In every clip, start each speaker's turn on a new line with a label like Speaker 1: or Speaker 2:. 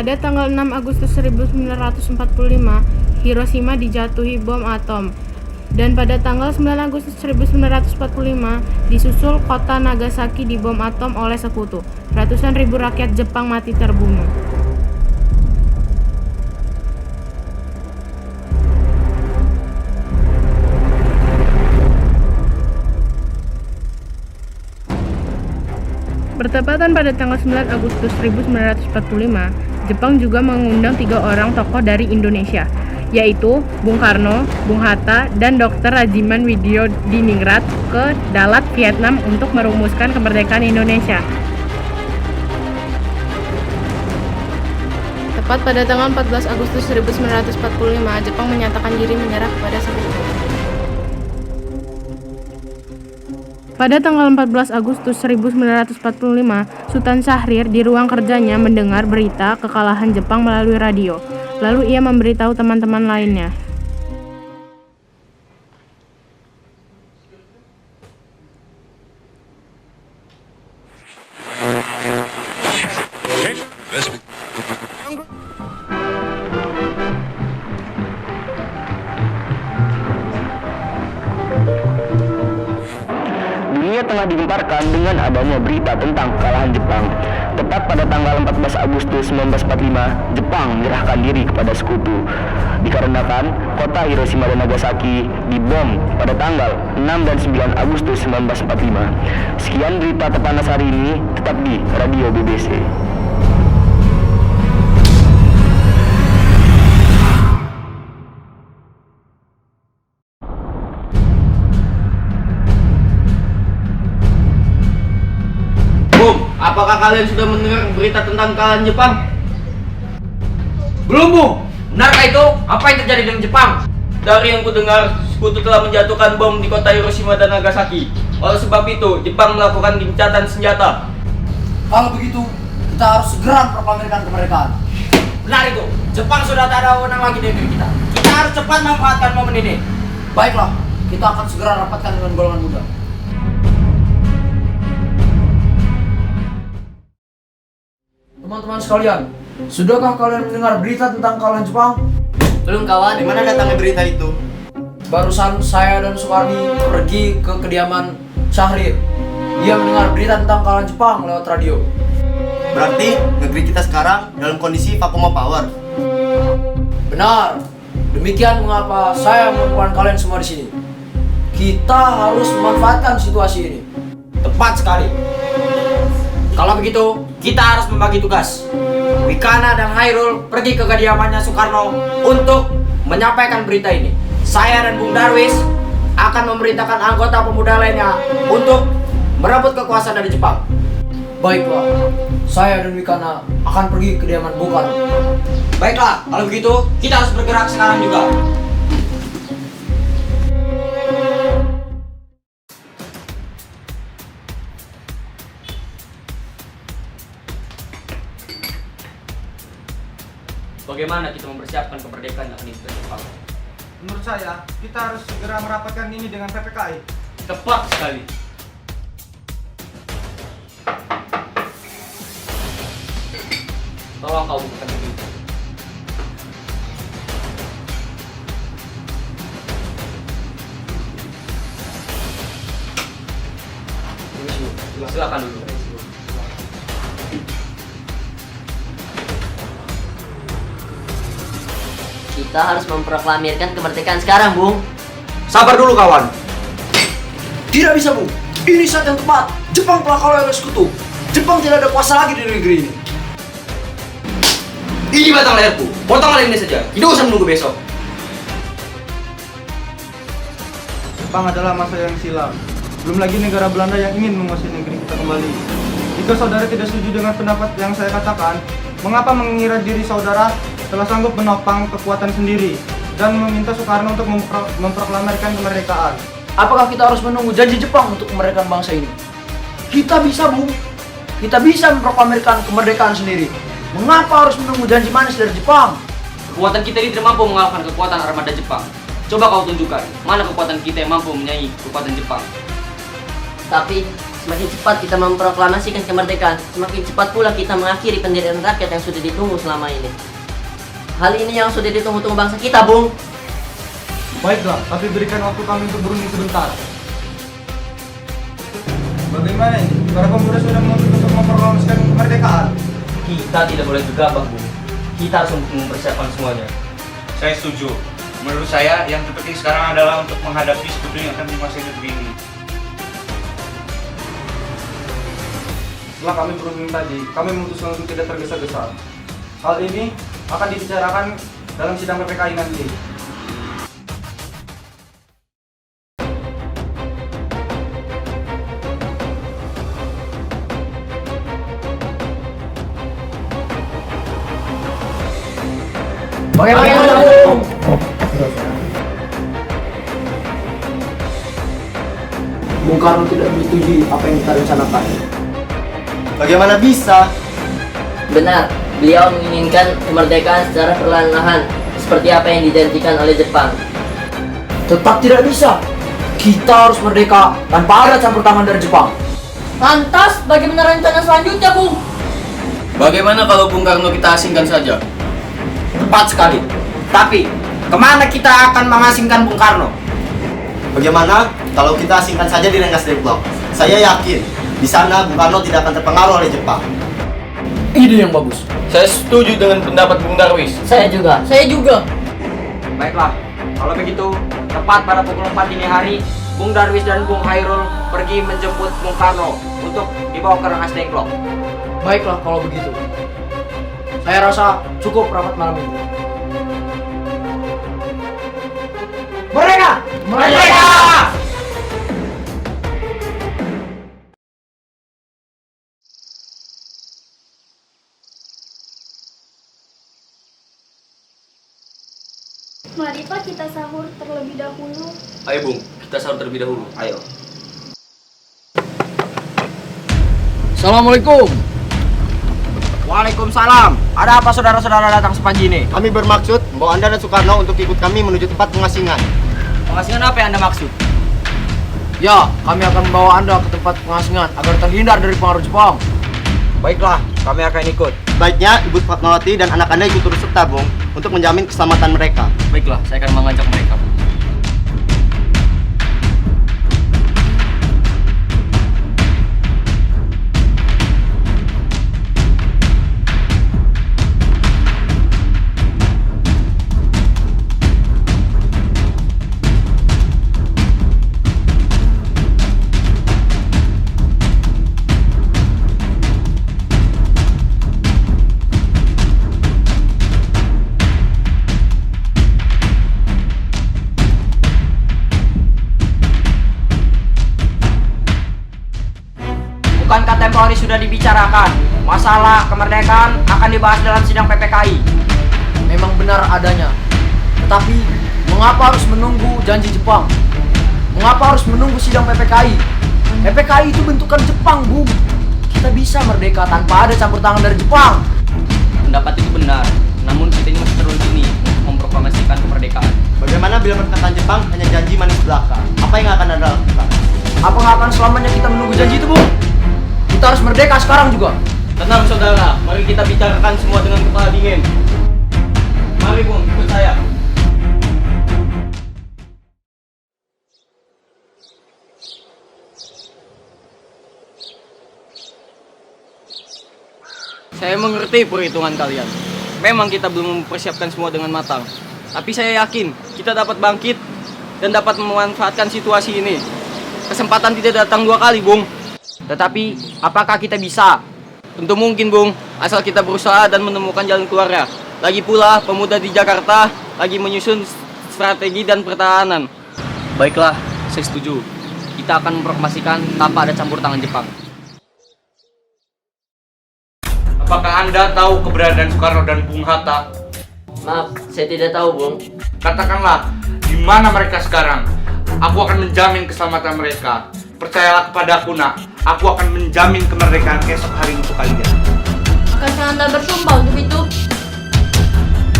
Speaker 1: Pada tanggal 6 Agustus 1945, Hiroshima dijatuhi bom atom. Dan pada tanggal 9 Agustus 1945, disusul kota Nagasaki dibom atom oleh sekutu. Ratusan ribu rakyat Jepang mati terbunuh. Bertepatan pada tanggal 9 Agustus 1945, Jepang juga mengundang 3 orang tokoh dari Indonesia, yaitu Bung Karno, Bung Hatta, dan Dr. Rajiman Widyodiningrat ke Dalat, Vietnam untuk merumuskan kemerdekaan Indonesia. Tepat pada tanggal 14 Agustus 1945, Jepang menyatakan diri menyerah kepada sekutu. Pada tanggal 14 Agustus 1945, Sultan Syahrir di ruang kerjanya mendengar berita kekalahan Jepang melalui radio. Lalu ia memberitahu teman-teman lainnya.
Speaker 2: Dunia tengah digemparkan dengan adanya berita tentang kekalahan Jepang. Tepat pada tanggal 14 Agustus 1945, Jepang menyerahkan diri kepada sekutu. Dikarenakan kota Hiroshima dan Nagasaki dibom pada tanggal 6 dan 9 Agustus 1945. Sekian berita terpanas hari ini, tetap di Radio BBC.
Speaker 3: Apakah kalian sudah mendengar berita tentang kekalahan Jepang? Belum, Bung. Benarkah itu? Apa yang terjadi dengan Jepang? Dari yang kudengar, sekutu telah menjatuhkan bom di kota Hiroshima dan Nagasaki. Oleh sebab itu, Jepang melakukan gencatan senjata.
Speaker 4: Kalau begitu, kita harus segera memproklamirkan kemerdekaan.
Speaker 3: Benar itu. Jepang sudah tak ada wewenang lagi di negeri kita. Kita harus cepat memanfaatkan momen ini.
Speaker 4: Baiklah, kita akan segera rapatkan dengan golongan muda. Teman-teman sekalian, sudahkah kalian mendengar berita tentang kekalahan Jepang?
Speaker 5: Belum kawan, di mana datangnya berita itu?
Speaker 4: Barusan saya dan Sukarni pergi ke kediaman Syahrir. Dia mendengar berita tentang kekalahan Jepang lewat radio.
Speaker 5: Berarti negeri kita sekarang dalam kondisi vacuum of power.
Speaker 4: Benar. Demikian mengapa saya mengumpulkan kalian semua di sini. Kita harus memanfaatkan situasi ini.
Speaker 3: Tepat sekali. Kalau begitu, kita harus membagi tugas. Wikana dan Hairul pergi ke kediamannya Soekarno untuk menyampaikan berita ini. Saya dan Bung Darwis akan memerintahkan anggota pemuda lainnya untuk merebut kekuasaan dari Jepang.
Speaker 4: Baiklah, saya dan Wikana akan pergi ke kediaman Bung Karno.
Speaker 3: Baiklah, kalau begitu kita harus bergerak sekarang juga. Bagaimana kita mempersiapkan kemerdekaan yang akan diperoleh Jepang?
Speaker 6: Menurut saya, kita harus segera merapatkan ini dengan PPKI.
Speaker 3: Tepat sekali. Tolong kau bukakan pintu. Silakan dulu.
Speaker 5: Kita harus memproklamirkan kemerdekaan sekarang, Bung.
Speaker 3: Sabar dulu kawan.
Speaker 4: Tidak bisa, Bung. Ini saat yang tepat. Jepang telah kalah oleh sekutu. Jepang tidak ada kuasa lagi di negeri ini.
Speaker 3: Ini batang leherku. Potong hari ini saja. Tidak usah menunggu besok.
Speaker 6: Jepang adalah masa yang silam. Belum lagi negara Belanda yang ingin menguasai negeri kita kembali. Jika saudara tidak setuju dengan pendapat yang saya katakan, mengapa mengira diri saudara telah sanggup menopang kekuatan sendiri dan meminta Soekarno untuk memproklamirkan kemerdekaan?
Speaker 4: Apakah kita harus menunggu janji Jepang untuk kemerdekaan bangsa ini? Kita bisa, Bung. Kita bisa memproklamirkan kemerdekaan sendiri. Mengapa harus menunggu janji manis dari Jepang?
Speaker 3: Kekuatan kita ini tidak mampu mengalahkan kekuatan armada Jepang. Coba kau tunjukkan, mana kekuatan kita yang mampu menyaingi kekuatan Jepang.
Speaker 5: Tapi
Speaker 7: Semakin cepat kita memproklamasikan kemerdekaan, semakin cepat pula kita mengakhiri pendirian rakyat yang sudah ditunggu selama ini. Hal ini yang sudah ditunggu-tunggu bangsa kita, Bung.
Speaker 6: Baiklah, tapi berikan waktu kami untuk berunding sebentar. Bagaimana ini? Para pemuda sudah menuntut untuk memproklamasikan kemerdekaan.
Speaker 2: Kita tidak boleh gegabah, Bu. Kita harus mempersiapkan semuanya.
Speaker 8: Saya setuju. Menurut saya, yang terpenting sekarang adalah untuk menghadapi sekutu yang akan menguasai negeri ini.
Speaker 6: Setelah kami berunding tadi, kami memutuskan untuk tidak tergesa-gesa. Hal ini akan dibicarakan dalam sidang PPKI nanti.
Speaker 4: Bagaimana, Bung? Bung Karno tidak menyetujui apa yang kita rencanakan.
Speaker 5: Bagaimana bisa?
Speaker 7: Benar, beliau menginginkan kemerdekaan secara perlahan-lahan, seperti apa yang dijanjikan oleh Jepang.
Speaker 4: Tetap tidak bisa. Kita harus merdeka tanpa ada campur tangan dari Jepang.
Speaker 7: Lantas, bagaimana rencana selanjutnya, Bung?
Speaker 3: Bagaimana kalau Bung Karno kita asingkan saja? Tepat sekali. Tapi, kemana kita akan mengasingkan Bung Karno?
Speaker 5: Bagaimana kalau kita asingkan saja di Rengas Dengklok? Saya yakin di sana Bung Karno tidak akan terpengaruh oleh Jepang.
Speaker 4: Ide yang bagus.
Speaker 2: Saya setuju dengan pendapat Bung Darwis.
Speaker 7: Saya juga. Saya juga.
Speaker 3: Baiklah, kalau begitu, tepat pada pukul 4 dini hari, Bung Darwis dan Bung Hairul pergi menjemput Bung Karno untuk dibawa ke Rengas Dengklok.
Speaker 4: Baiklah kalau begitu. Saya rasa cukup rapat malam ini. Merdeka!
Speaker 3: Merdeka!
Speaker 9: Mari Pak kita sahur terlebih dahulu.
Speaker 2: Ayo Bung, kita sahur terlebih dahulu.
Speaker 3: Ayo.
Speaker 4: Assalamualaikum.
Speaker 3: Waalaikumsalam. Ada apa saudara-saudara datang sepagi ini?
Speaker 5: Kami bermaksud membawa Anda dan Soekarno untuk ikut kami menuju tempat pengasingan.
Speaker 3: Pengasingan apa yang Anda maksud?
Speaker 4: Ya, kami akan membawa Anda ke tempat pengasingan agar terhindar dari pengaruh Jepang.
Speaker 3: Baiklah, kami akan ikut.
Speaker 5: Baiknya Ibu Fatmawati dan anak Anda ikut turut serta, Bung, untuk menjamin keselamatan mereka.
Speaker 2: Baiklah, saya akan mengajak mereka.
Speaker 3: Bukankah tempo hari sudah dibicarakan? Masalah kemerdekaan akan dibahas dalam sidang PPKI.
Speaker 4: Memang benar adanya. Tetapi, mengapa harus menunggu janji Jepang? Mengapa harus menunggu sidang PPKI? PPKI itu bentukan Jepang, Bung. Kita bisa merdeka tanpa ada campur tangan dari Jepang.
Speaker 2: Pendapat itu benar, namun kita ini masih terlalu dini untuk memproklamasikan kemerdekaan.
Speaker 5: Bagaimana bila perkataan Jepang hanya janji manis belaka? Apa yang akan Anda lakukan?
Speaker 4: Apa nggak akan selamanya kita menunggu janji itu, Bung? Kita harus merdeka sekarang juga.
Speaker 2: Tenang saudara, mari kita bicarakan semua dengan kepala dingin. Mari Bung, ikut saya. Saya mengerti perhitungan kalian. Memang kita belum mempersiapkan semua dengan matang. Tapi saya yakin kita dapat bangkit dan dapat memanfaatkan situasi ini. Kesempatan tidak datang dua kali, Bung.
Speaker 3: Tetapi, apakah kita bisa?
Speaker 2: Tentu mungkin, Bung, asal kita berusaha dan menemukan jalan keluarnya. Lagi pula, pemuda di Jakarta lagi menyusun strategi dan pertahanan. Baiklah, saya setuju. Kita akan memproklamasikan tanpa ada campur tangan Jepang.
Speaker 8: Apakah Anda tahu keberadaan Soekarno dan Bung Hatta?
Speaker 7: Maaf, saya tidak tahu, Bung.
Speaker 8: Katakanlah, di mana mereka sekarang? Aku akan menjamin keselamatan mereka. Percayalah kepadaku, nak. Aku akan menjamin kemerdekaan esok hari untuk kalian.
Speaker 9: Akankah Anda bersumpah untuk itu?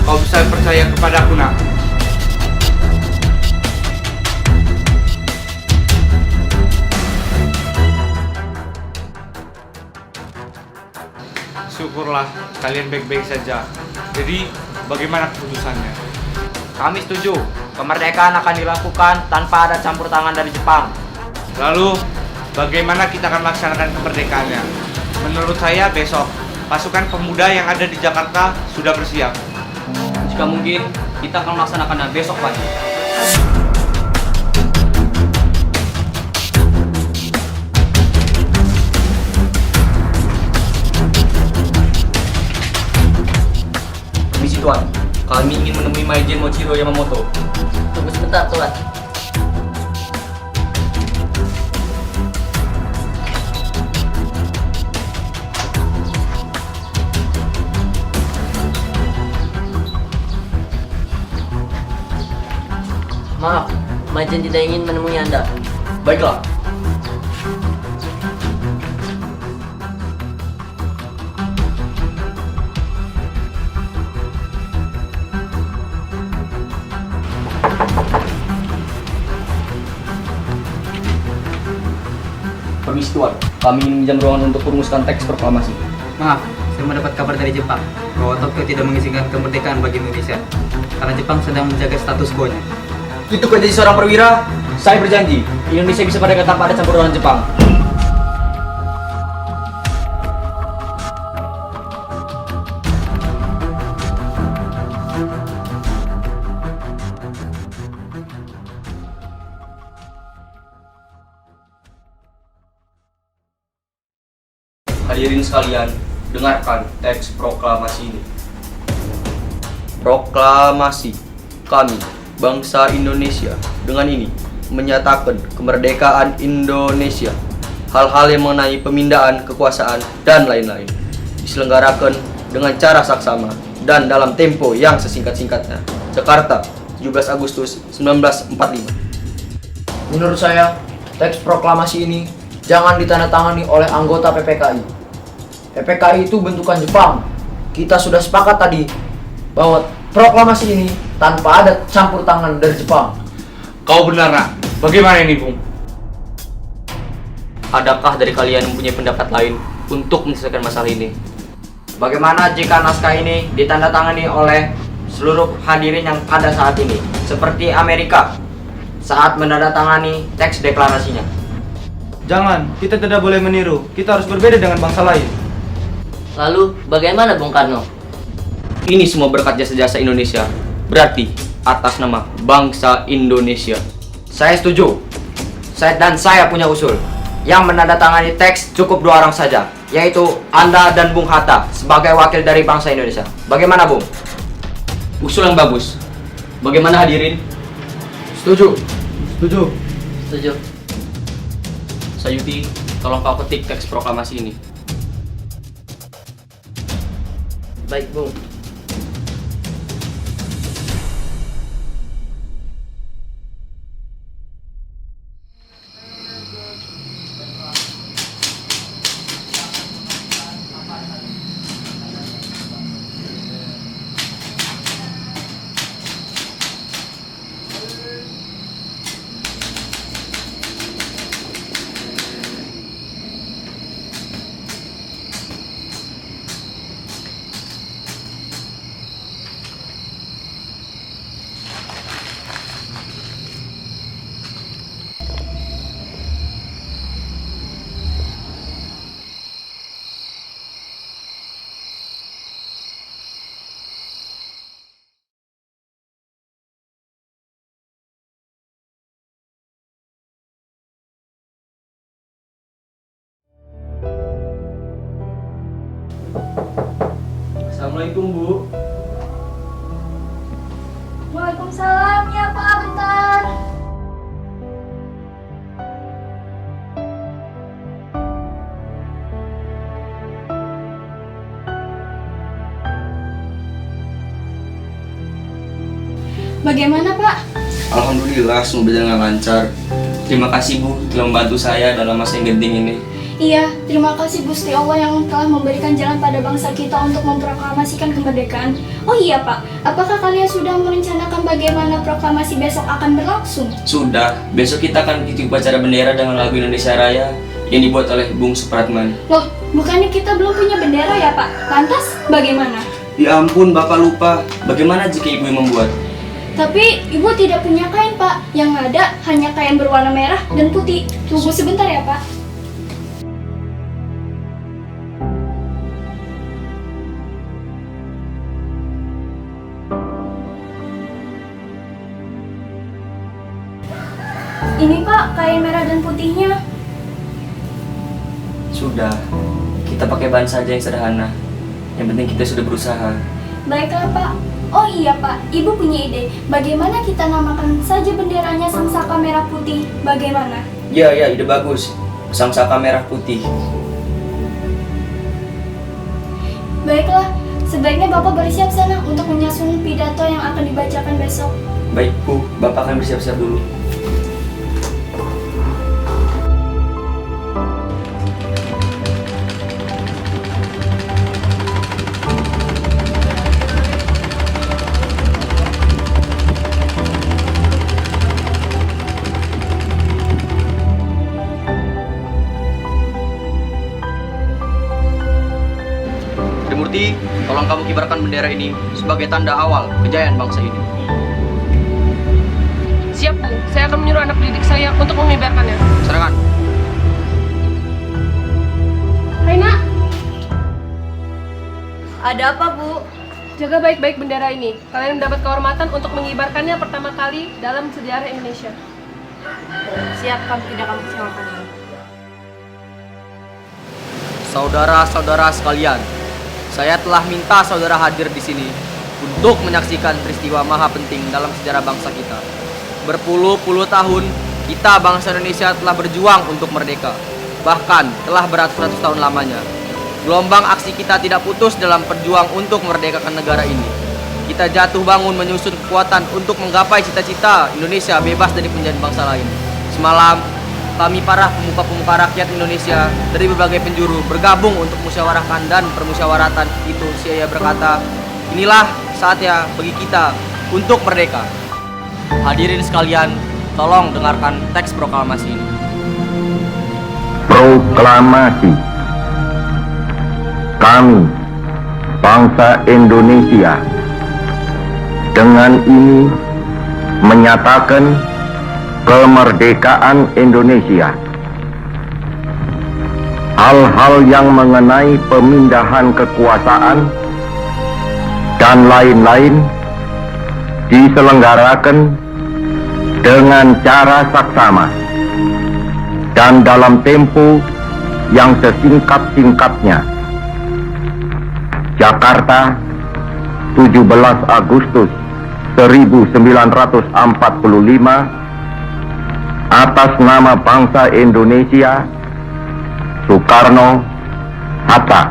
Speaker 8: Kau bisa percaya kepadaku, nak. syukurlah kalian baik-baik saja. Jadi, bagaimana keputusannya?
Speaker 3: Kami setuju. Kemerdekaan akan dilakukan tanpa ada campur tangan dari Jepang.
Speaker 8: Lalu, bagaimana kita akan melaksanakan kemerdekaannya? Menurut saya besok, pasukan pemuda yang ada di Jakarta sudah bersiap.
Speaker 3: Jika mungkin, kita akan melaksanakannya besok pagi. Permisi Tuan, kami ingin menemui Maijen Mochiro Yamamoto.
Speaker 7: Tunggu sebentar, Tuan. Maaf, Maijen tidak ingin menemui Anda.
Speaker 3: Baiklah. Permisi Tuan, kami ingin meminjam ruangan untuk merumuskan teks proklamasi.
Speaker 10: Maaf, saya mendapat kabar dari Jepang bahwa Tokyo tidak mengizinkan kemerdekaan bagi Indonesia karena Jepang sedang menjaga status quo-nya.
Speaker 3: Itu kan jadi seorang perwira, saya berjanji Indonesia bisa merdeka tanpa ada campur tangan Jepang. Hadirin sekalian, dengarkan teks proklamasi ini. Proklamasi kami, bangsa Indonesia, dengan ini menyatakan kemerdekaan Indonesia. Hal-hal yang mengenai pemindahan kekuasaan dan lain-lain diselenggarakan dengan cara saksama dan dalam tempo yang sesingkat-singkatnya. Jakarta, 17 Agustus 1945.
Speaker 4: Menurut saya, teks proklamasi ini jangan ditandatangani oleh anggota PPKI. PPKI itu bentukan Jepang. Kita sudah sepakat tadi bahwa proklamasi ini tanpa ada campur tangan dari Jepang.
Speaker 8: Kau benar, Nak. Bagaimana ini, Bung?
Speaker 3: Adakah dari kalian mempunyai pendapat lain untuk menyelesaikan masalah ini? Bagaimana jika naskah ini ditandatangani oleh seluruh hadirin yang ada saat ini, seperti Amerika saat menandatangani teks deklarasinya?
Speaker 6: Jangan, kita tidak boleh meniru. Kita harus berbeda dengan bangsa lain.
Speaker 7: Lalu, bagaimana Bung Karno?
Speaker 3: Ini semua berkat jasa-jasa Indonesia. Berarti atas nama bangsa Indonesia. Saya setuju. Saya punya usul. Yang menandatangani teks cukup 2 orang saja, yaitu Anda dan Bung Hatta sebagai wakil dari bangsa Indonesia. Bagaimana, Bung? Usul yang bagus. Bagaimana hadirin?
Speaker 4: Setuju.
Speaker 6: Setuju.
Speaker 7: Setuju.
Speaker 3: Sayuti, tolong kau ketik teks proklamasi ini.
Speaker 7: Baik, Bung.
Speaker 3: Assalamualaikum, Bu.
Speaker 9: Waalaikumsalam, ya Pak, bentar. Bagaimana Pak?
Speaker 2: Alhamdulillah, semua berjalan dengan lancar. Terima kasih Bu telah membantu saya dalam masa yang genting ini.
Speaker 9: Iya, terima kasih Gusti Allah yang telah memberikan jalan pada bangsa kita untuk memproklamasikan kemerdekaan. Oh iya Pak, apakah kalian sudah merencanakan bagaimana proklamasi besok akan berlangsung?
Speaker 2: Sudah, besok kita akan ikuti upacara bendera dengan lagu Indonesia Raya yang dibuat oleh Bung Supratman.
Speaker 9: Loh, bukannya kita belum punya bendera ya Pak? Lantas bagaimana?
Speaker 2: Ya ampun, Bapak lupa. Bagaimana jika Ibu yang membuat?
Speaker 9: Tapi Ibu tidak punya kain Pak. Yang ada hanya kain berwarna merah dan putih. Tunggu sebentar ya Pak. Ini Pak, kain merah dan putihnya.
Speaker 2: Sudah, kita pakai bahan saja yang sederhana. Yang penting kita sudah berusaha.
Speaker 9: Baiklah Pak. Oh iya Pak, Ibu punya ide. Bagaimana kita namakan saja benderanya Sang Saka Merah Putih? Bagaimana?
Speaker 2: Ya, ide bagus. Sang Saka Merah Putih.
Speaker 9: Baiklah, sebaiknya Bapak bersiap sana untuk menyusun pidato yang akan dibacakan besok.
Speaker 2: Baik, Bu. Bapak akan bersiap-siap dulu.
Speaker 4: Trimurti, tolong kamu kibarkan bendera ini sebagai tanda awal kejayaan bangsa ini.
Speaker 11: Siap, Bu. Saya akan menyuruh anak didik saya untuk mengibarkannya.
Speaker 4: Serangan.
Speaker 11: Hai, Nak.
Speaker 12: Ada apa, Bu?
Speaker 11: Jaga baik-baik bendera ini. Kalian mendapat kehormatan untuk mengibarkannya pertama kali dalam sejarah Indonesia.
Speaker 12: Siap, kami tidak akan kecewakan.
Speaker 4: Saudara-saudara sekalian, saya telah minta saudara hadir di sini untuk menyaksikan peristiwa maha penting dalam sejarah bangsa kita. Berpuluh-puluh tahun, kita bangsa Indonesia telah berjuang untuk merdeka. Bahkan telah beratus-ratus tahun lamanya. Gelombang aksi kita tidak putus dalam perjuang untuk memerdekakan negara ini. Kita jatuh bangun menyusun kekuatan untuk menggapai cita-cita Indonesia bebas dari penjajahan bangsa lain. Semalam, kami para pemuka-pemuka rakyat Indonesia dari berbagai penjuru bergabung untuk musyawarahkan dan permusyawaratan itu. Saya berkata, inilah saatnya bagi kita untuk merdeka. Hadirin sekalian, tolong dengarkan teks proklamasi ini.
Speaker 13: Proklamasi. Kami, bangsa Indonesia, dengan ini menyatakan kemerdekaan Indonesia. Hal-hal yang mengenai pemindahan kekuasaan dan lain-lain diselenggarakan dengan cara saksama dan dalam tempo yang sesingkat-singkatnya. Jakarta, 17 Agustus 1945, atas nama bangsa Indonesia, Soekarno, Hatta.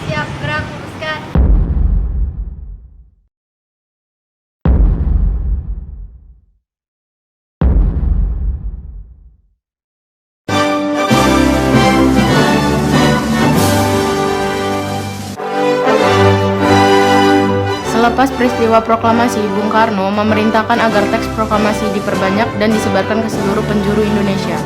Speaker 12: Siap, gerak, luruskan.
Speaker 1: Selepas peristiwa proklamasi, Bung Karno memerintahkan agar teks proklamasi diperbanyak dan disebarkan ke seluruh penjuru Indonesia.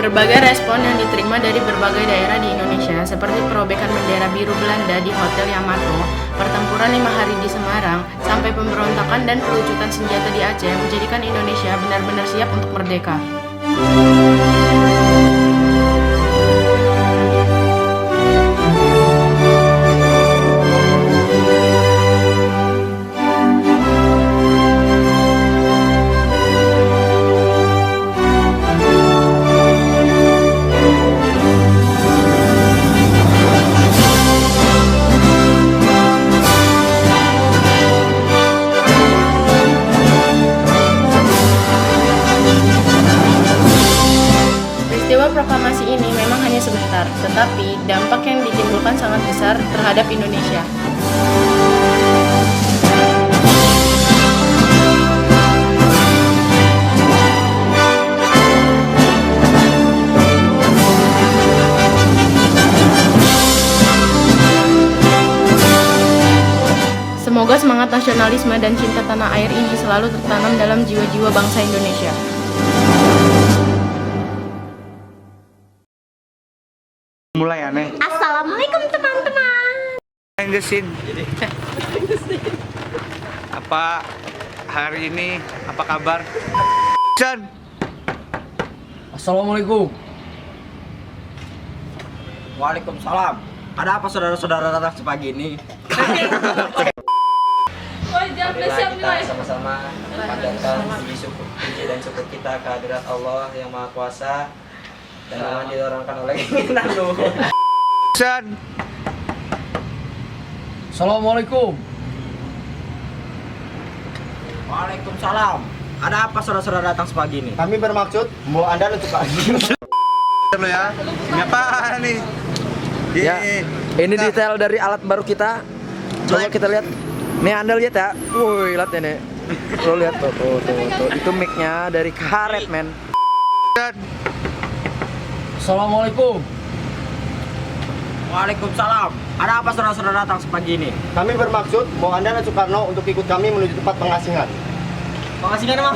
Speaker 1: Berbagai respon yang diterima dari berbagai daerah di Indonesia, seperti perobekan bendera biru Belanda di Hotel Yamato, pertempuran 5 hari di Semarang, sampai pemberontakan dan pelucutan senjata di Aceh, menjadikan Indonesia benar-benar siap untuk merdeka. Peristiwa proklamasi ini memang hanya sebentar, tetapi dampak yang ditimbulkan sangat besar terhadap Indonesia. Semoga semangat nasionalisme dan cinta tanah air ini selalu tertanam dalam jiwa-jiwa bangsa Indonesia.
Speaker 8: Mulai aneh.
Speaker 12: Assalamualaikum teman-teman.
Speaker 8: Lanjutin. Apa hari ini? Apa kabar? Chan.
Speaker 4: Assalamualaikum. Waalaikumsalam. Ada apa saudara-saudara datang sepagi ini?
Speaker 7: Kita sama-sama panjatkan puji dan syukur kita kehadirat Allah yang Maha Kuasa dan yang didorongkan oleh keinginan lu.
Speaker 8: Chan.
Speaker 4: Assalamualaikum. Waalaikumsalam. Ada apa saudara-saudara datang sepagi ini?
Speaker 5: Kami bermaksud membawa Anda untuk
Speaker 8: Lo ya. Ini apa nih?
Speaker 4: Ya, ini detail dari alat baru kita. Coba kita lihat. Nih Anda lihat ya. Wih, lihat ini. Lo lihat tuh. Itu mic-nya dari karet, men. Assalamualaikum. Waalaikumsalam. Ada apa saudara-saudara datang sepagi ini?
Speaker 5: Kami bermaksud membawa Anda dan Soekarno untuk ikut kami menuju tempat pengasingan.
Speaker 4: Pengasingan emang?